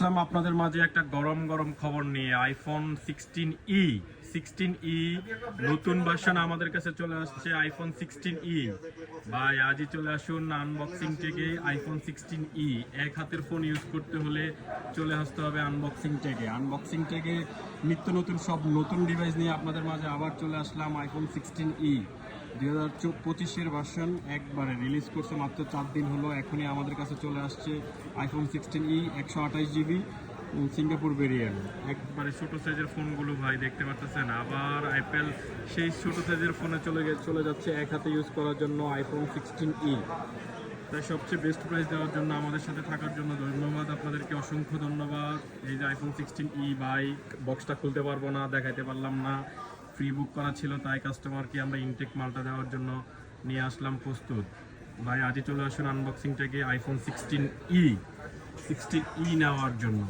আপনাদের মাঝে একটা গরম গরম খবর নিয়ে আইফোন 16e নতুন ভার্সন আমাদের কাছে চলে আসছে। আইফোন 16e ভাই আজই চলে আসুন আনবক্সিং থেকে। আইফোন 16e এক হাতের ফোন ইউজ করতে হলে চলে আসতে হবে আনবক্সিং থেকে নিত্য নতুন সব নতুন ডিভাইস নিয়ে আপনাদের মাঝে আবার চলে আসলাম। আইফোন 16e 2025-এর ভার্সন একবারে রিলিজ করছে, মাত্র 4 দিন হলো। এখনই আমাদের কাছে চলে আসছে iPhone 16e 128GB Singapore variant. একবারে ছোট সাইজের ফোনগুলো ভাই দেখতে পাচ্ছেন, আবার অ্যাপেল সেই ছোট সাইজের ফোনে চলে যাচ্ছে এক হাতে ইউজ করার জন্য আইফোন 16e। তাই সবচেয়ে বেস্ট প্রাইস দেওয়ার জন্য আমাদের সাথে থাকার জন্য ধন্যবাদ, আপনাদেরকে অসংখ্য ধন্যবাদ। এই যে আইফোন 16e ভাই, বক্সটা খুলতে পারবো না, দেখাইতে পারলাম না, ফ্রি বুক করা ছিল, তাই কাস্টমারকে আমরা ইনটেক মালটা দেওয়ার জন্য নিয়ে আসলাম প্রস্তুত। ভাই আজই চলে আসুন আনবক্সিং থেকে আইফোন 16e নেওয়ার জন্য।